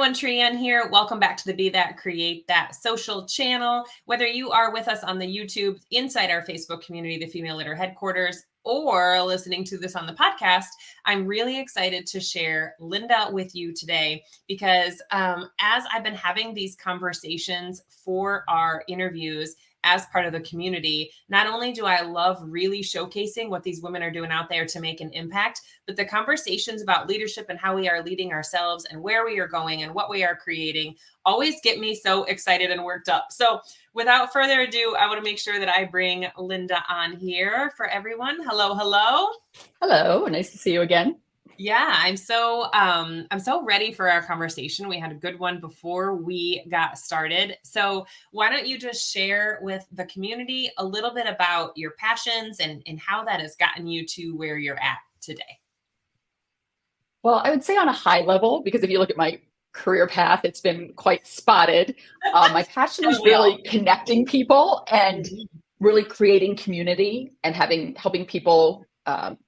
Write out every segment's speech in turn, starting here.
everyone, Trianne here. Welcome back to the Be That, Create That social channel. Whether you are with us on the YouTube, inside our Facebook community, the Female Leader Headquarters, or listening to this on the podcast, I'm really excited to share Linda with you today because as I've been having these conversations for our interviews as part of the community, not only do I love really showcasing what these women are doing out there to make an impact, but the conversations about leadership and how we are leading ourselves and where we are going and what we are creating always get me so excited and worked up. So without further ado, I want to make sure that I bring Linda on here for everyone. Hello, hello. Hello, nice to see you again. Yeah, I'm so ready for our conversation. We had a good one before we got started. So why don't you just share with the community a little bit about your passions and how that has gotten you to where you're at today? Well, I would say on a high level, because if you look at my career path, it's been quite spotted. My passion is really connecting people and really creating community and helping people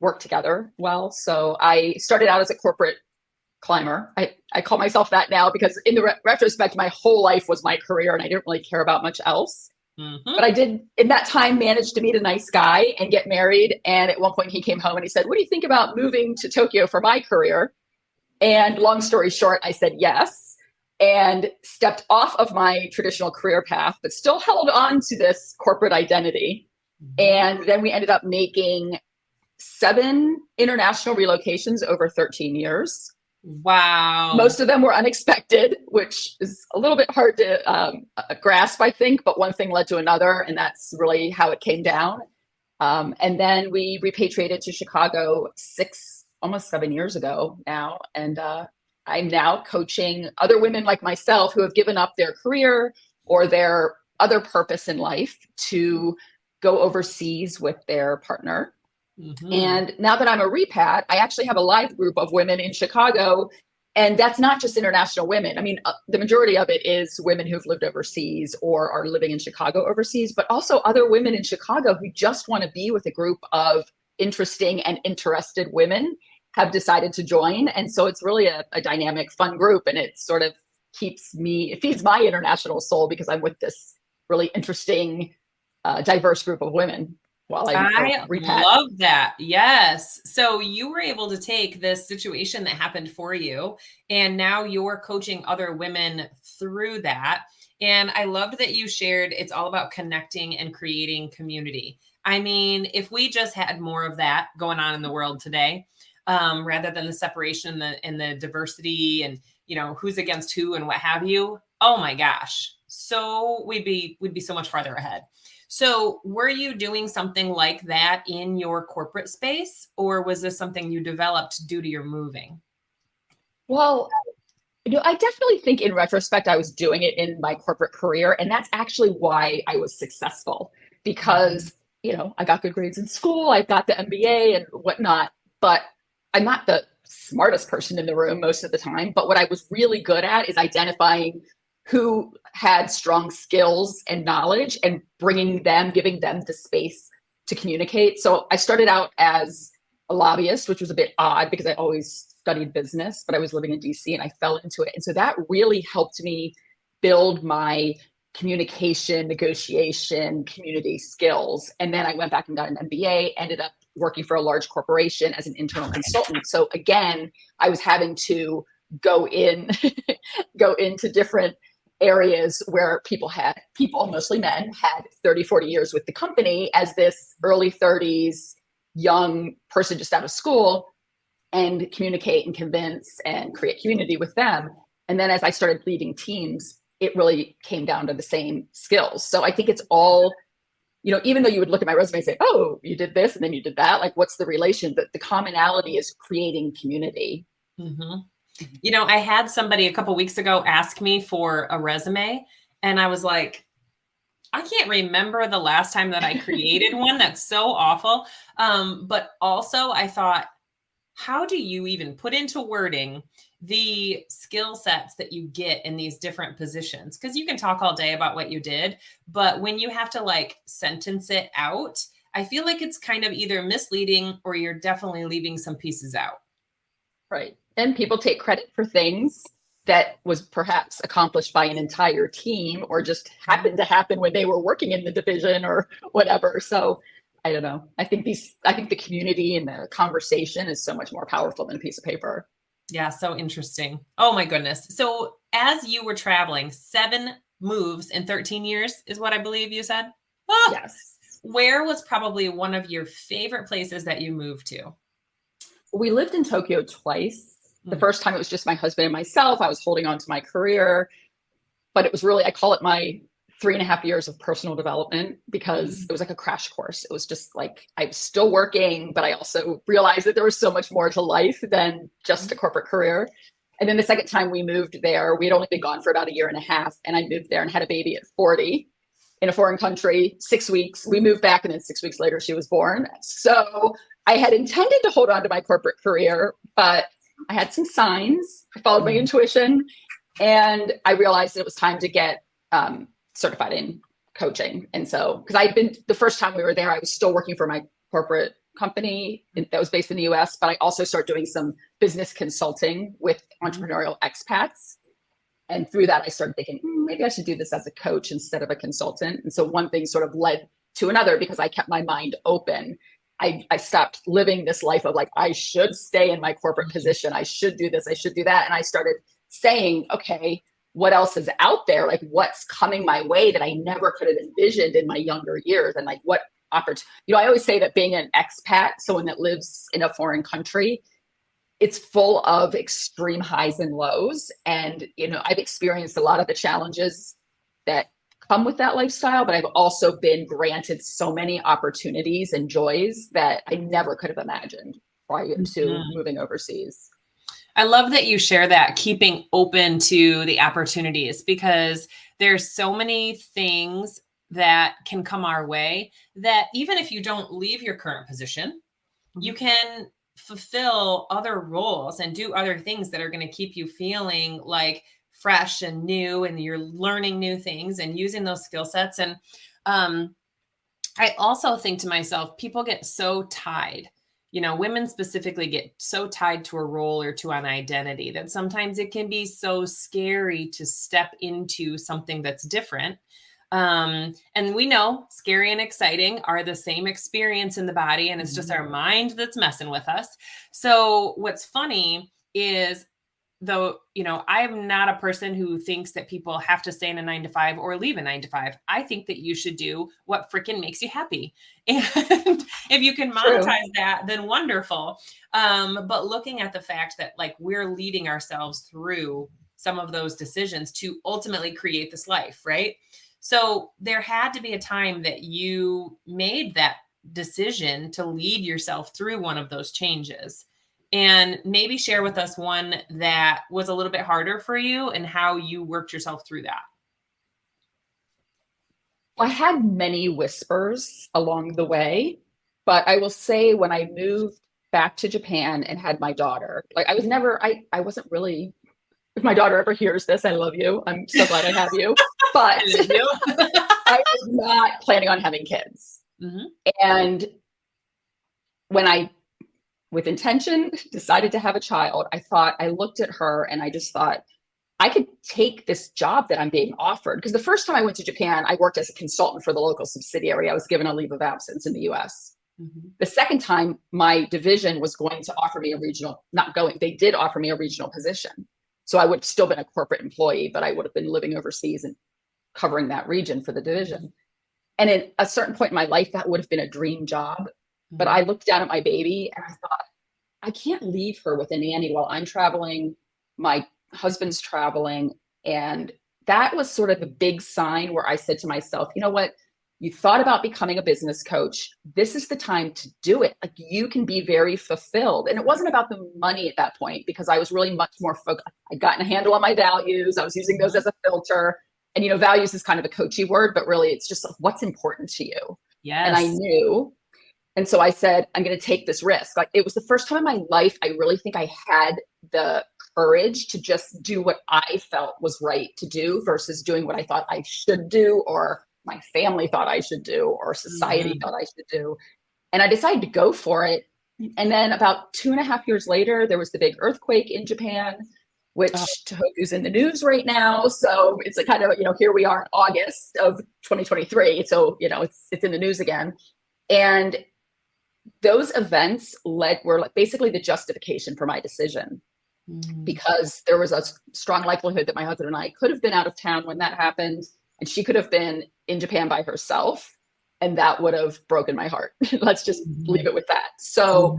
work together well. So I started out as a corporate climber. I call myself that now because in the retrospect, my whole life was my career and I didn't really care about much else. But I did in that time manage to meet a nice guy and get married. And at one point he came home and he said, "What do you think about moving to Tokyo for my career?" And long story short, I said yes and stepped off of my traditional career path, but still held on to this corporate identity. And then we ended up making 7 international relocations over 13 years. Wow. Most of them were unexpected, which is a little bit hard to grasp, I think, but one thing led to another, and that's really how it came down. And then we repatriated to Chicago almost 7 years ago now. And I'm now coaching other women like myself who have given up their career or their other purpose in life to go overseas with their partner. And now that I'm a repat, I actually have a live group of women in Chicago. And that's not just international women. I mean, the majority of it is women who've lived overseas or are living in Chicago overseas, but also other women in Chicago who just want to be with a group of interesting and interested women have decided to join. And so it's really a dynamic, fun group. And it sort of it feeds my international soul because I'm with this really interesting, diverse group of women. I love that. Yes. So you were able to take this situation that happened for you, and now you're coaching other women through that. And I loved that you shared it's all about connecting and creating community. I mean, if we just had more of that going on in the world today, rather than the separation and the diversity and, you know, who's against who and what have you, oh my gosh. So we'd be so much farther ahead. So were you doing something like that in your corporate space, or was this something you developed due to your moving? Well, I definitely think in retrospect, I was doing it in my corporate career. And that's actually why I was successful because, I got good grades in school. I got the MBA and whatnot, but I'm not the smartest person in the room most of the time. But what I was really good at is identifying who had strong skills and knowledge and giving them the space to communicate. So I started out as a lobbyist, which was a bit odd because I always studied business, but I was living in DC and I fell into it. And so that really helped me build my communication, negotiation, community skills. And then I went back and got an MBA, ended up working for a large corporation as an internal consultant. So again, I was having to go into different areas where people, mostly men, had 30, 40 years with the company as this early 30s young person just out of school and communicate and convince and create community with them. And then as I started leading teams, it really came down to the same skills. So I think it's all, even though you would look at my resume and say, "Oh, you did this and then you did that," like what's the relation? The commonality is creating community. I had somebody a couple weeks ago ask me for a resume, and I was like, I can't remember the last time that I created one. That's so awful. But also I thought, how do you even put into wording the skill sets that you get in these different positions? Because you can talk all day about what you did, but when you have to sentence it out, I feel like it's kind of either misleading or you're definitely leaving some pieces out. Right. And people take credit for things that was perhaps accomplished by an entire team or just happened to happen when they were working in the division or whatever. So I don't know. I think the community and the conversation is so much more powerful than a piece of paper. Yeah, so interesting. Oh my goodness. So as you were traveling, 7 moves in 13 years is what I believe you said? Oh, Yes. where was probably one of your favorite places that you moved to? We lived in Tokyo twice. The Mm. first time it was just my husband and myself. I was holding on to my career, but it was really, I call it my 3.5 years of personal development because it was like a crash course. It was just like, I was still working, but I also realized that there was so much more to life than just a corporate career. And then the second time we moved there, we had only been gone for about 1.5 years. And I moved there and had a baby at 40 in a foreign country, 6 weeks. We moved back and then 6 weeks later, she was born. So I had intended to hold on to my corporate career, but I had some signs. I followed my intuition and I realized it was time to get certified in coaching. And so, because I'd been, the first time we were there, I was still working for my corporate company that was based in the US, but I also started doing some business consulting with entrepreneurial expats. And through that, I started thinking, maybe I should do this as a coach instead of a consultant. And so one thing sort of led to another because I kept my mind open. I stopped living this life of like, I should stay in my corporate position. I should do this. I should do that. And I started saying, okay, what else is out there? Like what's coming my way that I never could have envisioned in my younger years? And like what opportunity, I always say that being an expat, someone that lives in a foreign country, it's full of extreme highs and lows. And, I've experienced a lot of the challenges that come with that lifestyle, but I've also been granted so many opportunities and joys that I never could have imagined prior to moving overseas. I love that you share that, keeping open to the opportunities, because there's so many things that can come our way that even if you don't leave your current position, you can fulfill other roles and do other things that are going to keep you feeling like fresh and new, and you're learning new things and using those skill sets. And I also think to myself, people get so tied, women specifically get so tied to a role or to an identity that sometimes it can be so scary to step into something that's different. And we know scary and exciting are the same experience in the body, and it's just our mind that's messing with us. So what's funny is, though, I'm not a person who thinks that people have to stay in a 9 to 5 or leave a 9 to 5. I think that you should do what freaking makes you happy. And if you can monetize that, then wonderful. But looking at the fact that like we're leading ourselves through some of those decisions to ultimately create this life, right? So there had to be a time that you made that decision to lead yourself through one of those changes. And maybe share with us one that was a little bit harder for you and how you worked yourself through that. I had many whispers along the way, but I will say when I moved back to Japan and had my daughter, like I wasn't really, if my daughter ever hears this, I love you. I'm so glad I have you, but I was not planning on having kids. And when I, with intention, decided to have a child, I looked at her and I just thought, I could take this job that I'm being offered. Because the first time I went to Japan, I worked as a consultant for the local subsidiary. I was given a leave of absence in the US. The second time, my division was going to offer me they did offer me a regional position. So I would have still been a corporate employee, but I would have been living overseas and covering that region for the division. And at a certain point in my life, that would have been a dream job. But I looked down at my baby and I thought, I can't leave her with a nanny while I'm traveling. My husband's traveling. And that was sort of the big sign where I said to myself, you know what? You thought about becoming a business coach. This is the time to do it. Like you can be very fulfilled. And it wasn't about the money at that point because I was really much more focused. I'd gotten a handle on my values. I was using those as a filter. And, values is kind of a coachy word, but really it's just like, what's important to you? Yes. And I knew. And so I said, I'm going to take this risk. Like it was the first time in my life, I really think I had the courage to just do what I felt was right to do versus doing what I thought I should do, or my family thought I should do, or society thought I should do. And I decided to go for it. And then about 2.5 years later, there was the big earthquake in Japan. which Tohoku's in the news right now. So it's a kind of, here we are in August of 2023. So, it's in the news again. And those events were like basically the justification for my decision, because there was a strong likelihood that my husband and I could have been out of town when that happened, and she could have been in Japan by herself, and that would have broken my heart. Let's just leave it with that. So,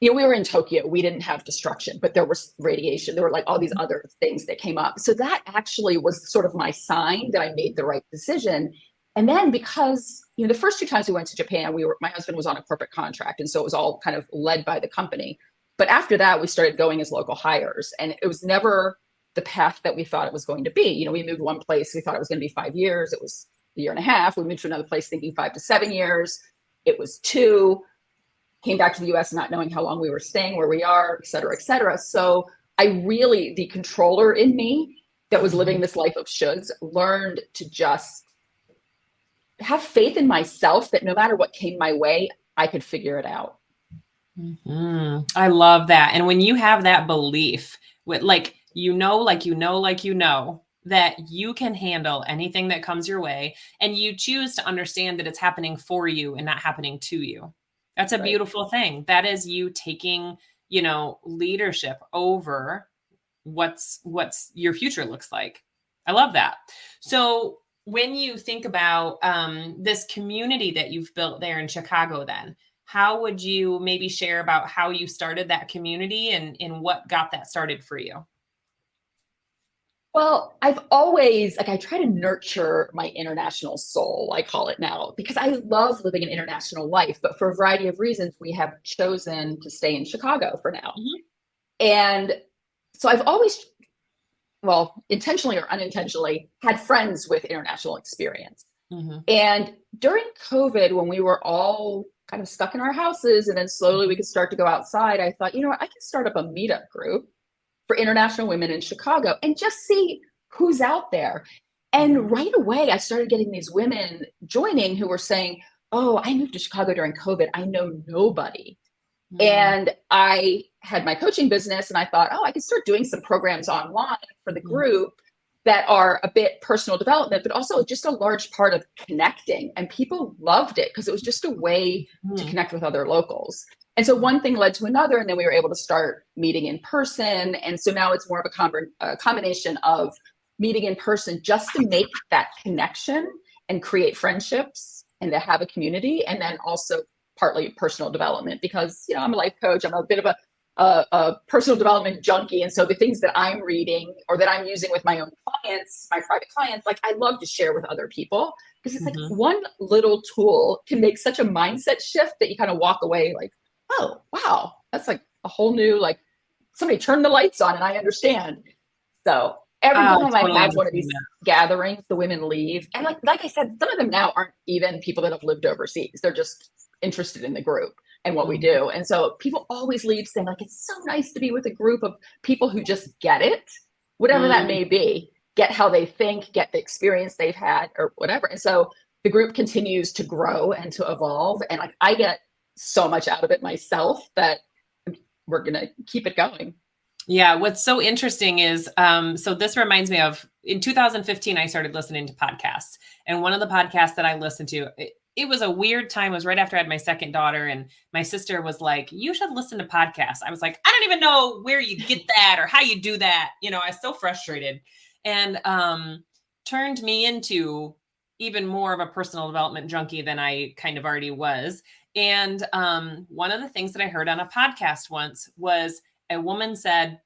we were in Tokyo. We didn't have destruction, but there was radiation. There were like all these other things that came up. So that actually was sort of my sign that I made the right decision. And then because, the first 2 times we went to Japan, my husband was on a corporate contract. And so it was all kind of led by the company. But after that, we started going as local hires, and it was never the path that we thought it was going to be. We moved one place, we thought it was going to be 5 years. It was a year and a half. We moved to another place thinking 5 to 7 years. It was 2. Came back to the US not knowing how long we were staying, where we are, et cetera, et cetera. So the controller in me that was living this life of shoulds, learned to just have faith in myself that no matter what came my way, I could figure it out. I love that. And when you have that belief with that you can handle anything that comes your way, and you choose to understand that it's happening for you and not happening to you. That's a beautiful thing. That is you taking, leadership over what's your future looks like. I love that. So when you think about this community that you've built there in Chicago, then how would you maybe share about how you started that community and what got that started for you? Well, I've always, I try to nurture my international soul, I call it now, because I love living an international life. But for a variety of reasons, we have chosen to stay in Chicago for now. And so I've always, intentionally or unintentionally, had friends with international experience. And during COVID, when we were all kind of stuck in our houses and then slowly we could start to go outside, I thought, I can start up a meetup group for international women in Chicago and just see who's out there. And right away, I started getting these women joining who were saying, oh, I moved to Chicago during COVID. I know nobody. And I had my coaching business and I thought, I could start doing some programs online for the group that are a bit personal development, but also just a large part of connecting. And people loved it because it was just a way to connect with other locals. And so one thing led to another, and then we were able to start meeting in person. And so now it's more of a combination of meeting in person just to make that connection and create friendships and to have a community. And then also partly personal development, because, I'm a life coach. I'm a bit of a personal development junkie. And so the things that I'm reading or that I'm using with my own clients, my private clients, I love to share with other people, because it's one little tool can make such a mindset shift that you kind of walk away oh, wow, that's a whole new, somebody turned the lights on and I understand. So every time I have one of these gatherings, the women leave. And like I said, some of them now aren't even people that have lived overseas. They're just interested in the group and what we do. And so people always leave saying it's so nice to be with a group of people who just get it, whatever that may be, get how they think, get the experience they've had or whatever. And so the group continues to grow and to evolve. And I get so much out of it myself that we're going to keep it going. Yeah. What's so interesting is, so this reminds me of in 2015, I started listening to podcasts, and one of the podcasts that I listened to, it was a weird time. It was right after I had my second daughter, and my sister was like, you should listen to podcasts. I was like, I don't even know where you get that or how you do that. I was so frustrated, and turned me into even more of a personal development junkie than I kind of already was. And one of the things that I heard on a podcast once was a woman said,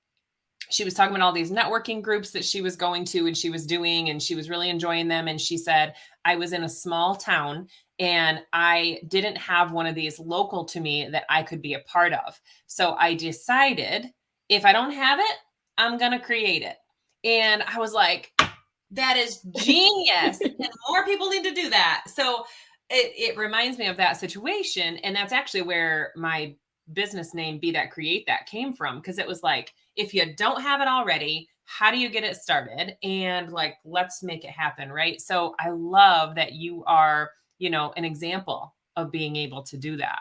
she was talking about all these networking groups that she was going to and she was doing, and she was really enjoying them. And she said, I was in a small town and I didn't have one of these local to me that I could be a part of. So I decided, if I don't have it, I'm going to create it. And I was like, that is genius. And more people need to do that. So it reminds me of that situation. And that's actually where my business name, Be That Create That, came from. Because it was like, if you don't have it already, how do you get it started? And let's make it happen. Right. So I love that you are, an example of being able to do that.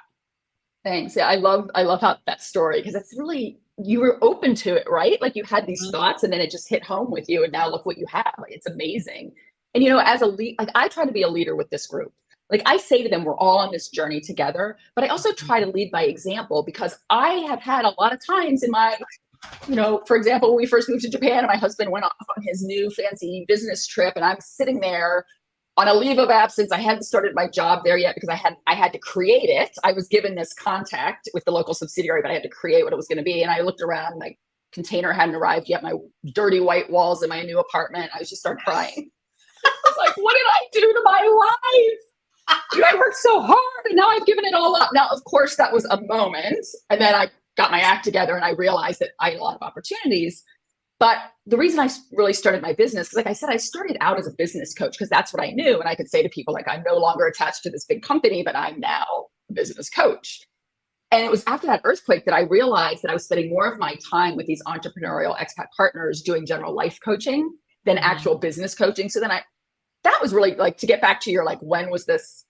Thanks. Yeah, I love how that story, because it's really you were open to it, right? Like you had these thoughts and then it just hit home with you. And now look what you have. Like, it's amazing. And, as a lead, like I try to be a leader with this group. Like I say to them, we're all on this journey together, but I also try to lead by example because I have had a lot of times in my, for example, when we first moved to Japan and my husband went off on his new fancy business trip and I'm sitting there on a leave of absence. I hadn't started my job there yet because I had to create it. I was given this contact with the local subsidiary, but I had to create what it was going to be. And I looked around, my container hadn't arrived yet. My dirty white walls in my new apartment. I was just started crying. I was like, what did I do to my life? I worked so hard and now I've given it all up. Now, of course, that was a moment. And then I got my act together and I realized that I had a lot of opportunities. But the reason I really started my business, because like I said, I started out as a business coach because that's what I knew. And I could say to people, like, I'm no longer attached to this big company, but I'm now a business coach. And it was after that earthquake that I realized that I was spending more of my time with these entrepreneurial expat partners doing general life coaching than actual business coaching. So then that was really like, to get back to your, like, when was this?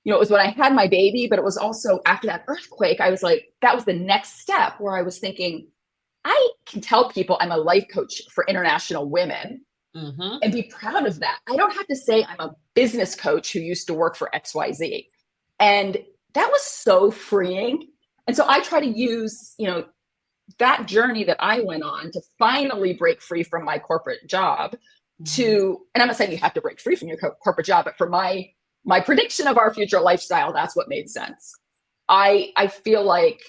It was when I had my baby, but it was also after that earthquake, I was like, that was the next step where I was thinking, I can tell people I'm a life coach for international women and be proud of that. I don't have to say I'm a business coach who used to work for XYZ. And that was so freeing. And so I try to use, that journey that I went on to finally break free from my corporate job and I'm not saying you have to break free from your corporate job, but for my prediction of our future lifestyle, that's what made sense. I feel like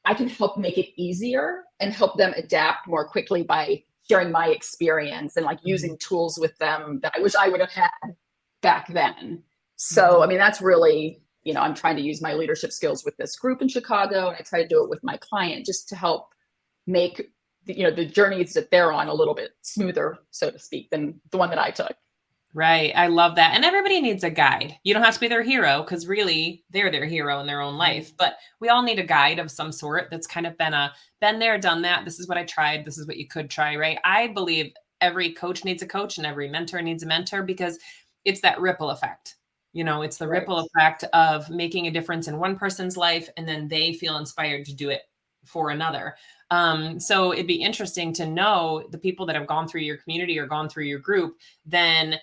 I can help make it easier and help them adapt more quickly by sharing my experience and like using tools with them that I wish I would have had back then. So, I mean, that's really, I'm trying to use my leadership skills with this group in Chicago, and I try to do it with my client just to help make the journeys that they're on a little bit smoother, so to speak, than the one that I took. Right. I love that. And everybody needs a guide. You don't have to be their hero because really they're their hero in their own life, but we all need a guide of some sort that's kind of been there, done that. This is what I tried. This is what you could try, right? I believe every coach needs a coach and every mentor needs a mentor because it's that ripple effect. It's the ripple effect of making a difference in one person's life and then they feel inspired to do it for another. So it'd be interesting to know the people that have gone through your community or gone through your group, then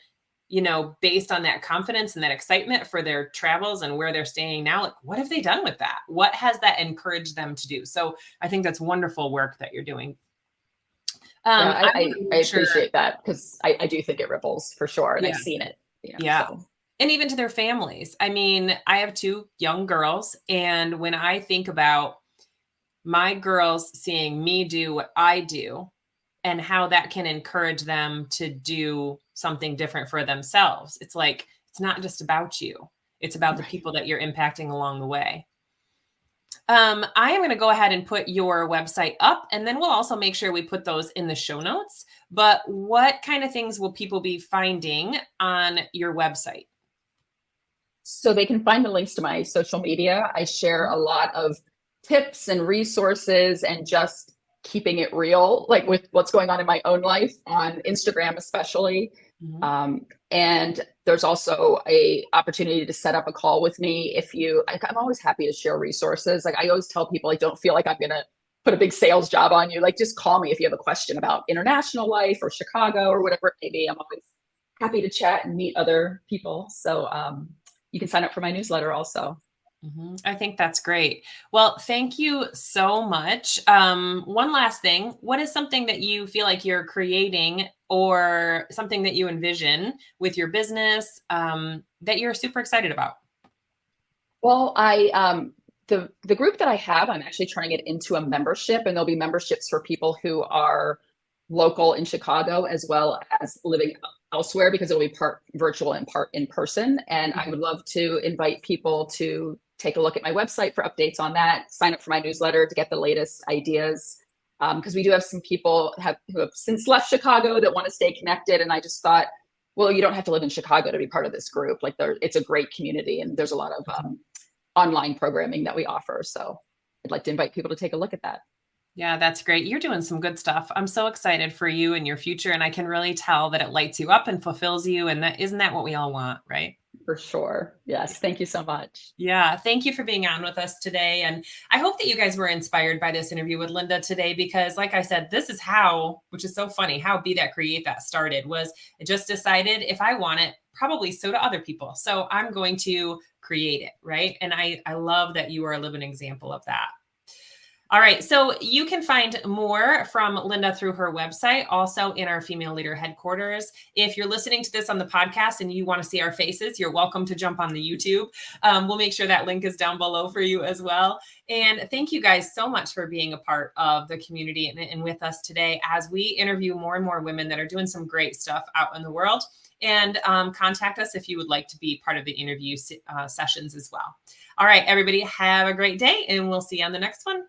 based on that confidence and that excitement for their travels and where they're staying now, like, what have they done with that? What has that encouraged them to do? So I think that's wonderful work that you're doing. I appreciate that because I do think it ripples for sure. And I've seen it. So. And even to their families. I mean, I have 2 young girls. And when I think about my girls seeing me do what I do and how that can encourage them to do something different for themselves. It's like, it's not just about you. It's about the people that you're impacting along the way. I am going to go ahead and put your website up, and then we'll also make sure we put those in the show notes. But what kind of things will people be finding on your website? So they can find the links to my social media. I share a lot of tips and resources and just keeping it real, like with what's going on in my own life on Instagram, especially. And there's also a opportunity to set up a call with me. I'm always happy to share resources. Like I always tell people, I don't feel like I'm going to put a big sales job on you. Like just call me if you have a question about international life or Chicago or whatever it may be. I'm always happy to chat and meet other people. So you can sign up for my newsletter also. I think that's great. Well, thank you so much. One last thing, what is something that you feel like you're creating or something that you envision with your business that you're super excited about? Well, the group that I have, I'm actually turning it into a membership, and there'll be memberships for people who are local in Chicago as well as living elsewhere, because it'll be part virtual and part in person. And I would love to invite people to take a look at my website for updates on that, sign up for my newsletter to get the latest ideas. Because we do have some people who have since left Chicago that want to stay connected. And I just thought, well, you don't have to live in Chicago to be part of this group. Like it's a great community and there's a lot of online programming that we offer. So I'd like to invite people to take a look at that. Yeah, that's great. You're doing some good stuff. I'm so excited for you and your future. And I can really tell that it lights you up and fulfills you. And isn't that what we all want, right? For sure. Yes. Thank you so much. Yeah, thank you for being on with us today. And I hope that you guys were inspired by this interview with Linda today, because like I said, this is how, which is so funny, how Be That Create That started was I just decided if I want it, probably so do other people. So I'm going to create it, right? And I love that you are a living example of that. All right. So you can find more from Linda through her website, also in our Female Leader headquarters. If you're listening to this on the podcast and you want to see our faces, you're welcome to jump on the YouTube. We'll make sure that link is down below for you as well. And thank you guys so much for being a part of the community and with us today as we interview more and more women that are doing some great stuff out in the world. And contact us if you would like to be part of the interview sessions as well. All right, everybody, have a great day, and we'll see you on the next one.